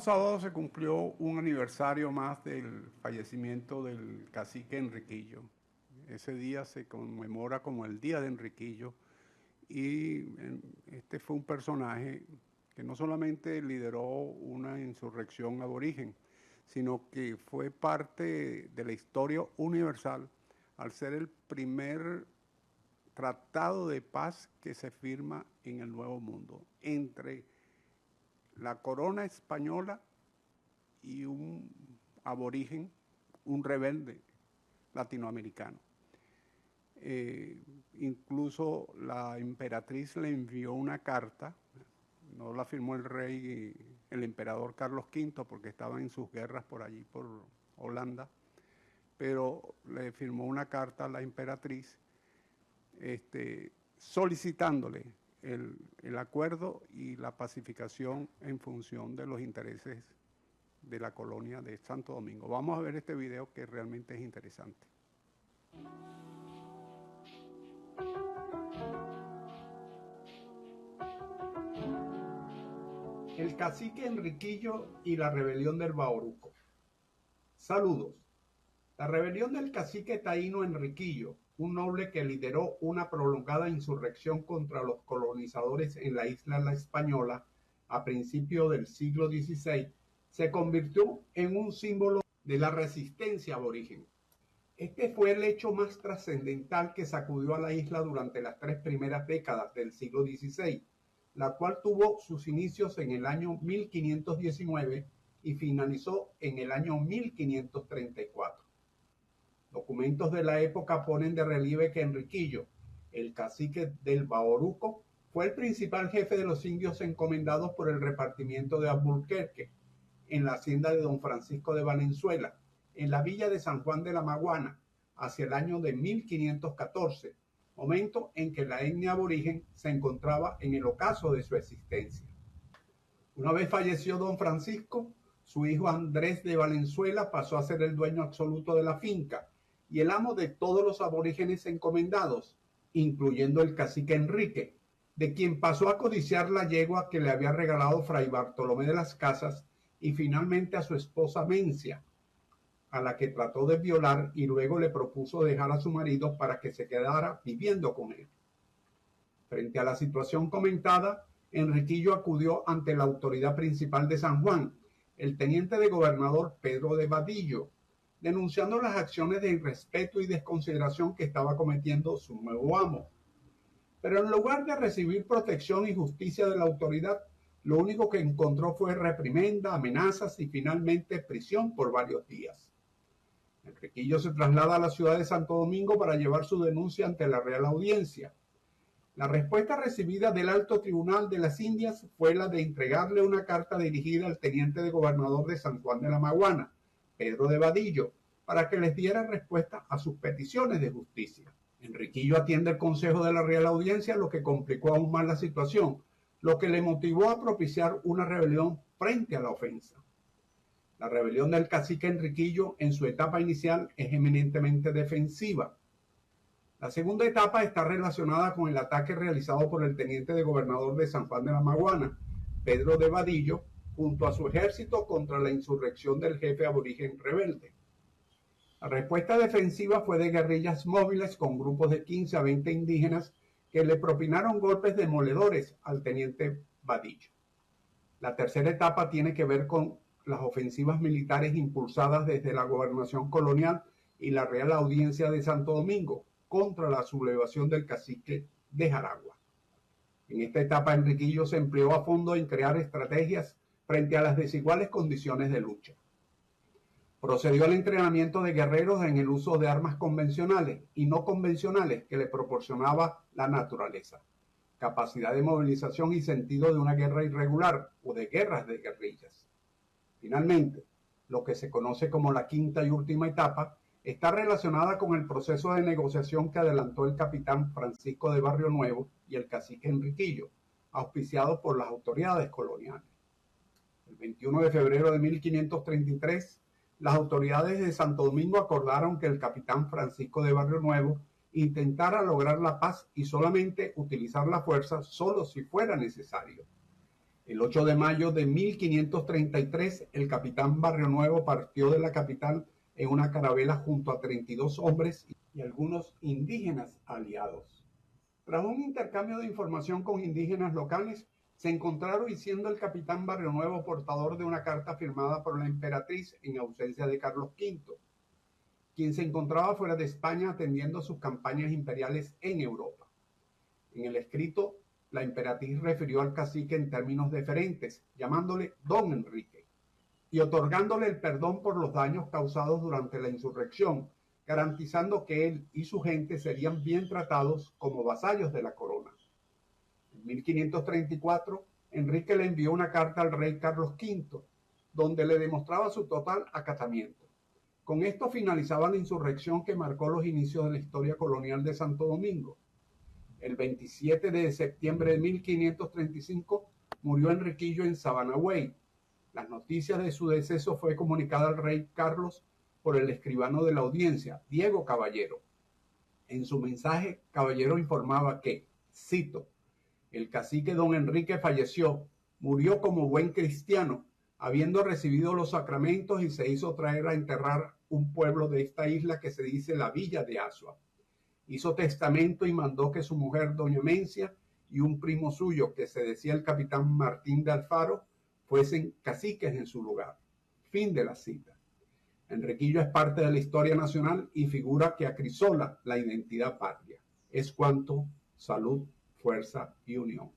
sábado se cumplió un aniversario más del fallecimiento del cacique Enriquillo. Ese día se conmemora como el Día de Enriquillo y este fue un personaje que no solamente lideró una insurrección aborigen, sino que fue parte de la historia universal al ser el primer tratado de paz que se firma en el Nuevo Mundo entre la corona española y un aborigen, un rebelde latinoamericano. Incluso la emperatriz le envió una carta, no la firmó el rey, el emperador Carlos V, porque estaba en sus guerras por allí, por Holanda, pero le firmó una carta a la emperatriz solicitándole el acuerdo y la pacificación en función de los intereses de la colonia de Santo Domingo. Vamos a ver este video que realmente es interesante. El cacique Enriquillo y la rebelión del Bauruco. Saludos. La rebelión del cacique taíno Enriquillo, un noble que lideró una prolongada insurrección contra los colonizadores en la isla La Española a principios del siglo XVI, se convirtió en un símbolo de la resistencia aborigen. Este fue el hecho más trascendental que sacudió a la isla durante las 3 primeras décadas del siglo XVI, la cual tuvo sus inicios en el año 1519 y finalizó en el año 1534. Documentos de la época ponen de relieve que Enriquillo, el cacique del Bauruco, fue el principal jefe de los indios encomendados por el repartimiento de Alburquerque en la hacienda de don Francisco de Valenzuela, en la villa de San Juan de la Maguana, hacia el año de 1514, momento en que la etnia aborigen se encontraba en el ocaso de su existencia. Una vez falleció don Francisco, su hijo Andrés de Valenzuela pasó a ser el dueño absoluto de la finca y el amo de todos los aborígenes encomendados, incluyendo el cacique Enrique, de quien pasó a codiciar la yegua que le había regalado fray Bartolomé de las Casas y finalmente a su esposa Mencia, a la que trató de violar y luego le propuso dejar a su marido para que se quedara viviendo con él. Frente a la situación comentada, Enriquillo acudió ante la autoridad principal de San Juan, el teniente de gobernador Pedro de Vadillo, denunciando las acciones de irrespeto y desconsideración que estaba cometiendo su nuevo amo. Pero en lugar de recibir protección y justicia de la autoridad, lo único que encontró fue reprimenda, amenazas y finalmente prisión por varios días. Enriquillo se traslada a la ciudad de Santo Domingo para llevar su denuncia ante la Real Audiencia. La respuesta recibida del Alto Tribunal de las Indias fue la de entregarle una carta dirigida al teniente de gobernador de San Juan de la Maguana, Pedro de Vadillo, para que les diera respuesta a sus peticiones de justicia. Enriquillo atiende el consejo de la Real Audiencia, lo que complicó aún más la situación, lo que le motivó a propiciar una rebelión frente a la ofensa. La rebelión del cacique Enriquillo en su etapa inicial es eminentemente defensiva. La segunda etapa está relacionada con el ataque realizado por el teniente de gobernador de San Juan de la Maguana, Pedro de Vadillo, junto a su ejército contra la insurrección del jefe aborigen rebelde. La respuesta defensiva fue de guerrillas móviles con grupos de 15 a 20 indígenas que le propinaron golpes demoledores al teniente Vadillo. La tercera etapa tiene que ver con las ofensivas militares impulsadas desde la gobernación colonial y la Real Audiencia de Santo Domingo contra la sublevación del cacique de Jaragua. En esta etapa, Enriquillo se empleó a fondo en crear estrategias frente a las desiguales condiciones de lucha. Procedió al entrenamiento de guerreros en el uso de armas convencionales y no convencionales que le proporcionaba la naturaleza, capacidad de movilización y sentido de una guerra irregular o de guerras de guerrillas. Finalmente, lo que se conoce como la quinta y última etapa está relacionada con el proceso de negociación que adelantó el capitán Francisco de Barrio Nuevo y el cacique Enriquillo, auspiciados por las autoridades coloniales. El 21 de febrero de 1533, las autoridades de Santo Domingo acordaron que el capitán Francisco de Barrio Nuevo intentara lograr la paz y solamente utilizar la fuerza solo si fuera necesario. El 8 de mayo de 1533, el capitán Barrionuevo partió de la capital en una carabela junto a 32 hombres y algunos indígenas aliados. Tras un intercambio de información con indígenas locales, se encontraron y siendo el capitán Barrionuevo portador de una carta firmada por la emperatriz en ausencia de Carlos V, quien se encontraba fuera de España atendiendo sus campañas imperiales en Europa. En el escrito, la emperatriz refirió al cacique en términos deferentes, llamándole Don Enrique, y otorgándole el perdón por los daños causados durante la insurrección, garantizando que él y su gente serían bien tratados como vasallos de la corona. En 1534, Enrique le envió una carta al rey Carlos V, donde le demostraba su total acatamiento. Con esto finalizaba la insurrección que marcó los inicios de la historia colonial de Santo Domingo. El 27 de septiembre de 1535 murió Enriquillo en Sabanagüey. Las noticias de su deceso fue comunicada al rey Carlos por el escribano de la audiencia, Diego Caballero. En su mensaje, Caballero informaba que, cito, el cacique don Enrique falleció, murió como buen cristiano, habiendo recibido los sacramentos y se hizo traer a enterrar un pueblo de esta isla que se dice la Villa de Azua. Hizo testamento y mandó que su mujer, doña Mencia, y un primo suyo, que se decía el capitán Martín de Alfaro, fuesen caciques en su lugar. Fin de la cita. Enriquillo es parte de la historia nacional y figura que acrisola la identidad patria. Es cuanto, salud, fuerza y unión.